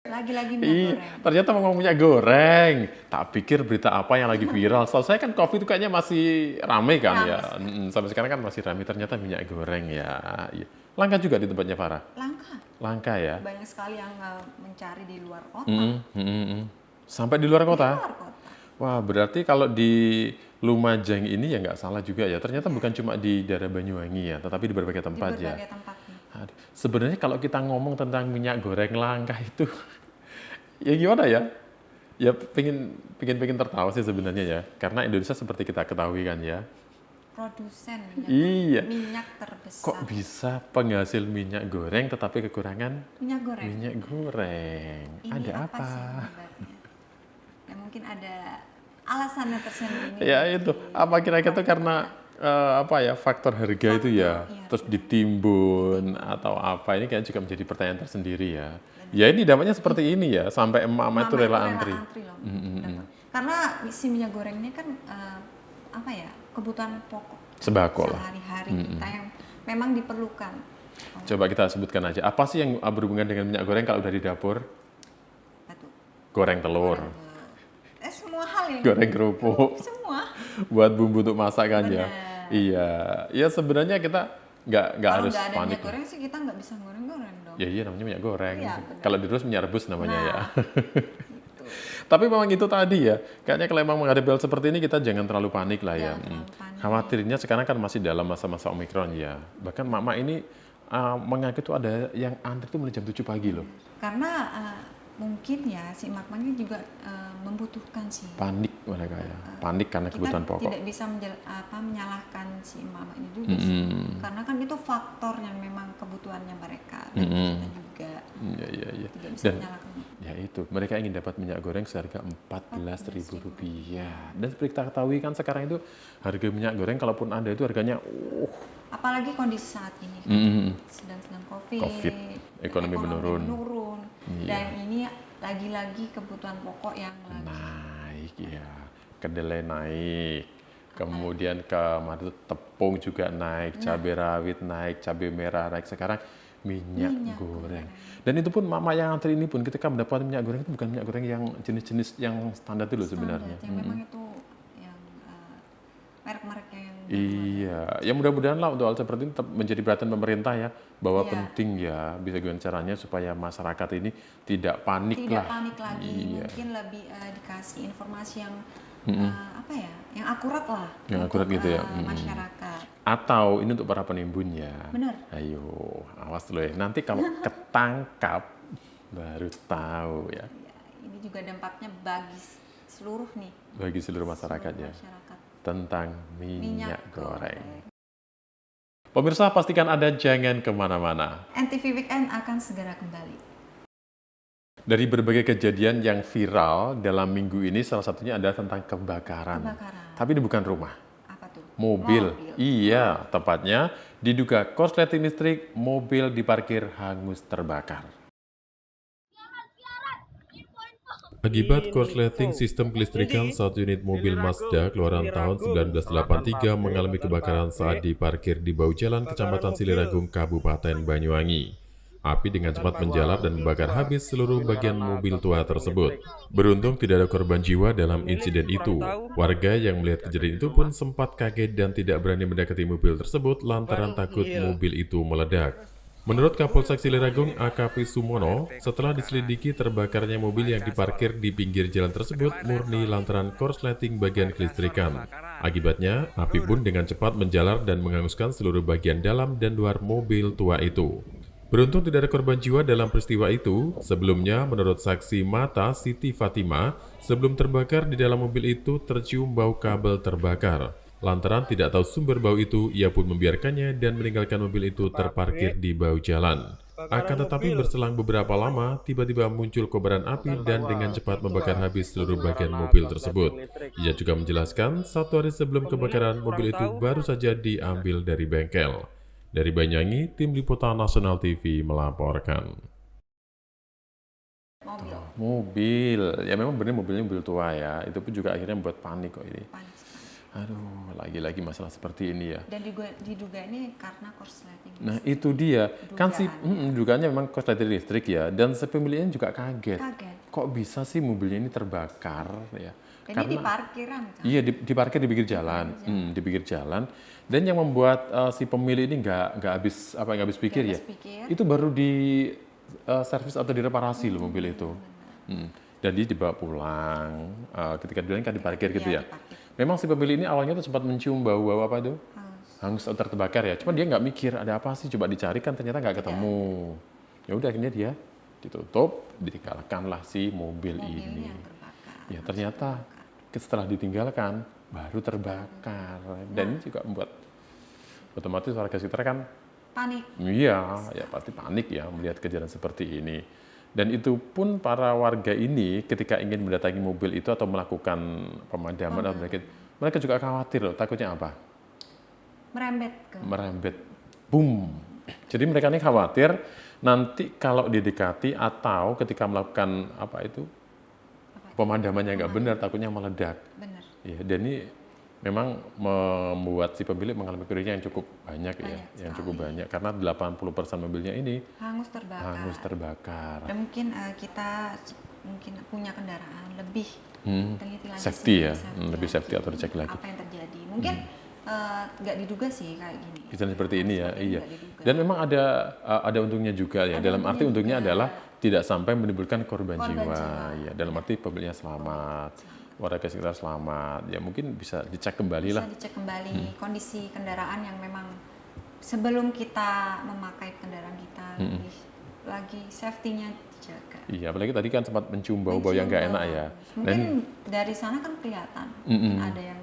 Lagi-lagi minyak goreng. Ternyata mau minyak goreng. Tak pikir berita apa yang lagi viral. Soalnya saya kan COVID itu kayaknya masih ramai kan ya. Sampai sekarang kan masih ramai. Ternyata minyak goreng ya. Iya. Langka juga di tempatnya Farah. Langka ya. Banyak sekali yang mencari di luar kota. Sampai di luar kota. Luar kota. Wah, berarti kalau di Lumajang ini ya nggak salah juga ya. Ternyata bukan cuma di daerah Banyuwangi ya, tetapi di berbagai tempat Di ya. berbagai tempat. Aduh, sebenarnya kalau kita ngomong tentang minyak goreng langka itu, ya gimana ya? Ya pengen tertawa sih sebenarnya ya, karena Indonesia seperti kita ketahui kan ya. Produsen minyak terbesar. Kok bisa penghasil minyak goreng tetapi kekurangan minyak goreng? minyak goreng? Ini ada apa apa? sih penyebabnya? Ya mungkin ada alasannya tersendiri. Ya itu, apa kira-kira itu karena faktor harga itu ya, terus ditimbun atau apa, ini kayaknya juga menjadi pertanyaan tersendiri ya. Ya ini dampaknya seperti ini ya, sampai emak-emak itu rela antri. Loh. Karena si minyak goreng ini kan kebutuhan pokok Sembako lah. sehari-hari kita yang memang diperlukan. Coba kita sebutkan aja, apa sih yang berhubungan dengan minyak goreng kalau udah di dapur? Betul. Goreng telur, Semua hal yang goreng kerupuk, semua. buat bumbu untuk masak kan ya. Iya, ya sebenarnya kita nggak harus Kalau nggak ada panik. minyak goreng sih kita nggak bisa goreng-goreng dong. Ya iya namanya minyak goreng. Iya, Kalau di Rus minyak rebus namanya ya. Tapi memang itu tadi ya, kayaknya kalau memang menghadapi hal seperti ini kita jangan terlalu panik lah ya. Khawatirnya sekarang kan masih dalam masa-masa Omikron ya. Bahkan mama ini mengaku tuh ada yang antri tuh mulai jam 7 pagi loh. Karena mungkin ya si emak-emaknya juga membutuhkan sih. Panik mereka ya, panik karena kebutuhan Kita pokok. tidak bisa menyalahkan si emak-emaknya juga sih. Karena kan itu faktor yang memang kebutuhannya mereka dan kita juga Iya. tidak bisa Dan menyalahkan. ya itu, mereka ingin dapat minyak goreng seharga Rp14.000. Dan seperti kita ketahui kan sekarang itu harga minyak goreng kalaupun ada itu harganya Apalagi kondisi saat ini sedang COVID, ekonomi menurun. Dan ini lagi-lagi kebutuhan pokok yang Naik ya, kedelai naik, kemudian tepung juga naik, cabai rawit naik, cabai merah naik. Sekarang minyak goreng. Dan itu pun mama yang antri ini pun ketika mendapatkan minyak goreng itu bukan minyak goreng yang jenis-jenis yang standar itu loh sebenarnya. Yang memang itu yang merek-mereknya yang Iya, ya mudah-mudahan lah untuk hal seperti ini tetap menjadi perhatian pemerintah ya, bahwa penting ya bisa gimana caranya supaya masyarakat ini tidak panik tidak lah. panik lagi. Iya. Mungkin lebih dikasih informasi yang apa ya, yang akurat lah. Yang akurat gitu ya. Masyarakat. Atau ini untuk para penimbunnya. Benar. Ayo, awas dulu ya. Nanti kalau ketangkap baru tahu ya. Ya, ini juga dampaknya bagi seluruh nih. Bagi seluruh masyarakat ya. Masyarakat. Tentang minyak goreng. goreng. Pemirsa pastikan Anda jangan kemana-mana. NTV Weekend akan segera kembali. Dari berbagai kejadian yang viral dalam minggu ini, salah satunya adalah tentang kebakaran. Tapi ini bukan rumah. Apa tuh? Mobil. Iya, tepatnya diduga korsleting listrik, mobil diparkir hangus terbakar. Akibat korsleting sistem kelistrikan, satu unit mobil Mazda keluaran tahun 1983 mengalami kebakaran saat diparkir di bahu jalan Kecamatan Siliragung, Kabupaten Banyuwangi. Api dengan cepat menjalar dan membakar habis seluruh bagian mobil tua tersebut. Beruntung tidak ada korban jiwa dalam insiden itu. Warga yang melihat kejadian itu pun sempat kaget dan tidak berani mendekati mobil tersebut lantaran takut mobil itu meledak. Menurut Kapolsek Siliragung AKP Sumono, setelah diselidiki terbakarnya mobil yang diparkir di pinggir jalan tersebut murni lantaran korsleting bagian kelistrikan. Akibatnya, api pun dengan cepat menjalar dan menghanguskan seluruh bagian dalam dan luar mobil tua itu. Beruntung tidak ada korban jiwa dalam peristiwa itu. Sebelumnya, menurut saksi mata Siti Fatima, sebelum terbakar di dalam mobil itu tercium bau kabel terbakar. Lantaran tidak tahu sumber bau itu, ia pun membiarkannya dan meninggalkan mobil itu terparkir di bahu jalan. Akan tetapi berselang beberapa lama, tiba-tiba muncul kobaran api dan dengan cepat membakar habis seluruh bagian mobil tersebut. Ia juga menjelaskan, 1 hari sebelum kebakaran, mobil itu baru saja diambil dari bengkel. Dari Banyuwangi, Tim Liputan Nasional TV melaporkan. Mobil, ya memang benar mobilnya mobil tua ya. Itu pun juga akhirnya membuat panik kok ini. Panik sekali. Aduh, lagi-lagi masalah seperti ini ya. Dan diduga ini karena korsleting. Nah itu dia, kan si dugaannya memang korsleting listrik ya, dan si pemiliknya juga kaget. Kok bisa sih mobilnya ini terbakar ya? Jadi Karena di parkiran kan? iya diparkir di pinggir jalan, di pinggir jalan. Dan yang membuat si pemilik ini nggak habis pikir ya, itu baru di servis atau direparasi loh mobil itu. Dan dia dibawa pulang, ketika duluan kan diparkir gitu ya. Memang si pemilik ini awalnya tuh sempat mencium bau-bau apa itu? Hangus atau terbakar ya. Cuma dia nggak mikir ada apa sih, coba dicari kan ternyata nggak ketemu. Ya udah akhirnya dia ditutup, ditinggalkanlah si mobil ini. Ya ternyata setelah ditinggalkan baru terbakar. Dan ini juga membuat otomatis warga sekitar kan panik. Iya, ya pasti panik ya melihat kejadian seperti ini. Dan itu pun para warga ini ketika ingin mendatangi mobil itu atau melakukan pemadaman atau mereka juga khawatir loh, takutnya apa? Merembet. Boom. Jadi mereka ini khawatir nanti kalau didekati atau ketika melakukan pemadamannya nggak benar, takutnya meledak. Benar. Ya, dan ini memang membuat si pemilik mengalami kerugian yang cukup banyak ya, yang cukup banyak karena 80% mobilnya ini hangus terbakar. Dan mungkin kita punya kendaraan lebih teliti lagi, safety ya, lebih safety atau dicek lagi. Apa yang terjadi? Mungkin nggak diduga sih kayak gini. Kejadian seperti ini ya, iya. Dan memang ada untungnya juga ya. Dalam arti untungnya adalah tidak sampai menimbulkan korban jiwa. Ya, dalam arti pemiliknya selamat. Warga sekitar selamat, ya mungkin bisa dicek kembali lah. Bisa dicek kembali kondisi kendaraan yang memang sebelum kita memakai kendaraan kita lagi safety-nya dijaga. Iya, apalagi tadi kan sempat mencium bau-bau yang nggak enak ya. Mungkin dari sana kan kelihatan ada yang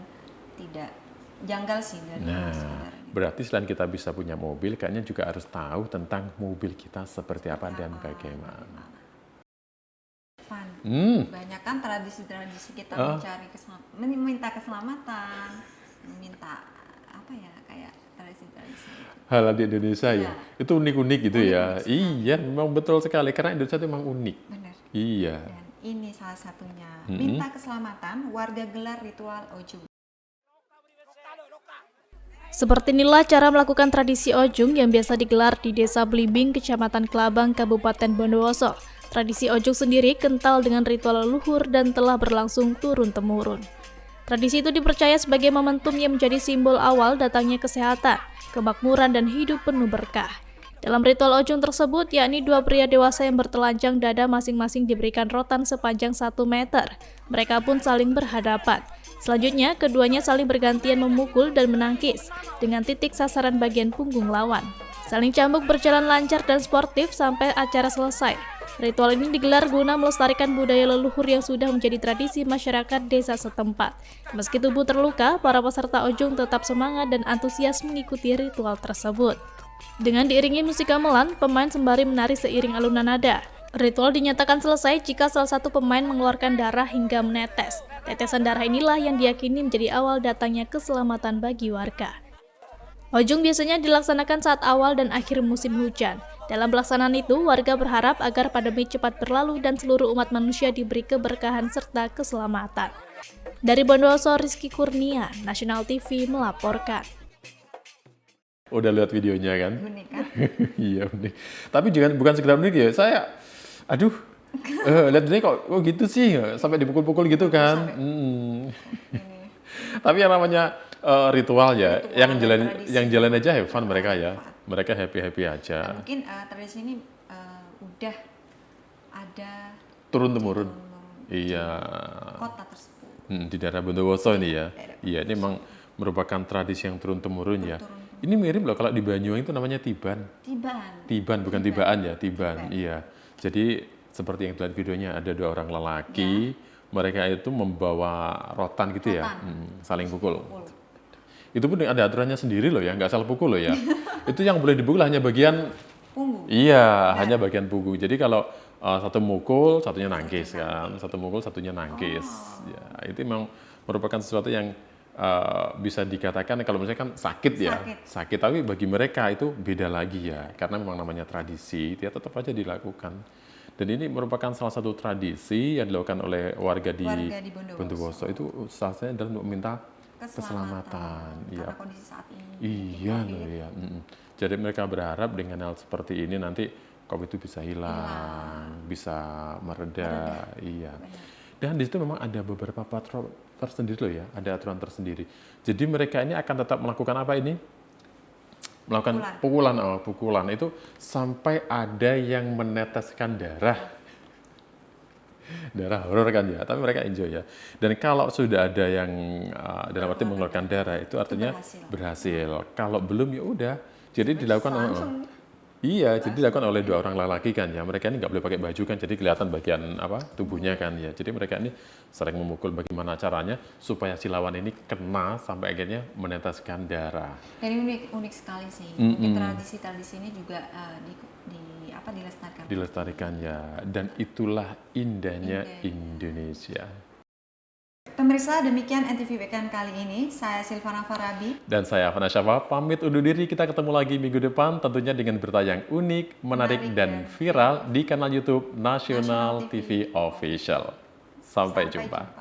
tidak janggal sih dari berarti selain kita bisa punya mobil, kayaknya juga harus tahu tentang mobil kita seperti apa dan bagaimana. Banyak kan tradisi-tradisi kita meminta keselamatan, meminta kayak tradisi-tradisi. Hal di Indonesia ya, itu unik-unik gitu ya. Iya, memang betul sekali karena Indonesia itu memang unik. Benar. Iya. Dan ini salah satunya, minta keselamatan, warga gelar ritual Oju. Seperti inilah cara melakukan tradisi ojung yang biasa digelar di Desa Blimbing, Kecamatan Kelabang, Kabupaten Bondowoso. Tradisi ojung sendiri kental dengan ritual leluhur dan telah berlangsung turun-temurun. Tradisi itu dipercaya sebagai momentum yang menjadi simbol awal datangnya kesehatan, kemakmuran, dan hidup penuh berkah. Dalam ritual ojung tersebut, yakni dua pria dewasa yang bertelanjang dada masing-masing diberikan rotan sepanjang 1 meter. Mereka pun saling berhadapan. Selanjutnya, keduanya saling bergantian memukul dan menangkis dengan titik sasaran bagian punggung lawan. Saling cambuk berjalan lancar dan sportif sampai acara selesai. Ritual ini digelar guna melestarikan budaya leluhur yang sudah menjadi tradisi masyarakat desa setempat. Meski tubuh terluka, para peserta ojung tetap semangat dan antusias mengikuti ritual tersebut. Dengan diiringi musik gamelan, pemain sembari menari seiring alunan nada. Ritual dinyatakan selesai jika salah satu pemain mengeluarkan darah hingga menetes. Tetesan darah inilah yang diyakini menjadi awal datangnya keselamatan bagi warga. Ojung biasanya dilaksanakan saat awal dan akhir musim hujan. Dalam pelaksanaan itu, warga berharap agar pandemi cepat berlalu dan seluruh umat manusia diberi keberkahan serta keselamatan. Dari Bondowoso, Rizky Kurnia, Nasional TV melaporkan. Udah lihat videonya kan? Unik kan? Iya unik. Tapi bukan sekedar unik ya, saya lihat ini kok gitu sih, sampai dipukul-pukul gitu kan. Tapi yang namanya ritual ya, yang jalan aja have fun mereka ya. Mereka happy aja. Mungkin tradisi ini udah ada Turun-temurun. Iya. kota tersebut. Di daerah Bondowoso ini ya. Iya, ini memang merupakan tradisi yang turun-temurun ya. Ini mirip loh kalau di Banyuwangi itu namanya tiban. Tiban bukan tibaan ya, tiban. Iya. Jadi seperti yang dilihat videonya ada 2 orang lelaki, mereka itu membawa rotan gitu ya, saling pukul. Itu pun ada aturannya sendiri loh ya, nggak salah pukul loh ya. Itu yang boleh dipukul hanya bagian Punggung. iya, hanya bagian punggung. Jadi kalau satu mukul, satunya nangkis kan, satu mukul, satunya nangkis. Ya, itu memang merupakan sesuatu yang bisa dikatakan kalau misalnya kan sakit ya, sakit. Tapi bagi mereka itu beda lagi ya, karena memang namanya tradisi, dia tetap aja dilakukan. Dan ini merupakan salah satu tradisi yang dilakukan oleh warga di Bondowoso. Itu salah satunya adalah untuk meminta keselamatan. Karena kondisi saat ini. Iya loh ya. Jadi mereka berharap dengan hal seperti ini nanti COVID itu bisa hilang, bisa mereda. Iya. Dan di situ memang ada beberapa patron tersendiri loh ya, ada aturan tersendiri. Jadi mereka ini akan tetap melakukan apa ini? Melakukan pukulan itu sampai ada yang meneteskan darah horor kan ya, tapi mereka enjoy ya. Dan kalau sudah ada yang dalam arti mengeluarkan darah itu artinya berhasil. Kalau belum ya udah, jadi dilakukan jadi dilakukan oleh 2 orang lelaki kan ya. Mereka ini nggak boleh pakai baju kan, jadi kelihatan bagian tubuhnya kan ya. Jadi mereka ini sering memukul. Bagaimana caranya supaya si lawan ini kena sampai akhirnya meneteskan darah. Dan ini unik sekali sih. Mungkin tradisi-tradisi ini juga dilestarikan. Dilestarikan ya. Dan itulah indahnya Indonesia. Pemirsa, demikian NTV Weekend kali ini. Saya Silvana Farabi. Dan saya Afana Syafa, pamit undur diri. Kita ketemu lagi minggu depan, tentunya dengan berita yang unik, menarik, dan viral di kanal YouTube Nasional TV Official. Sampai jumpa.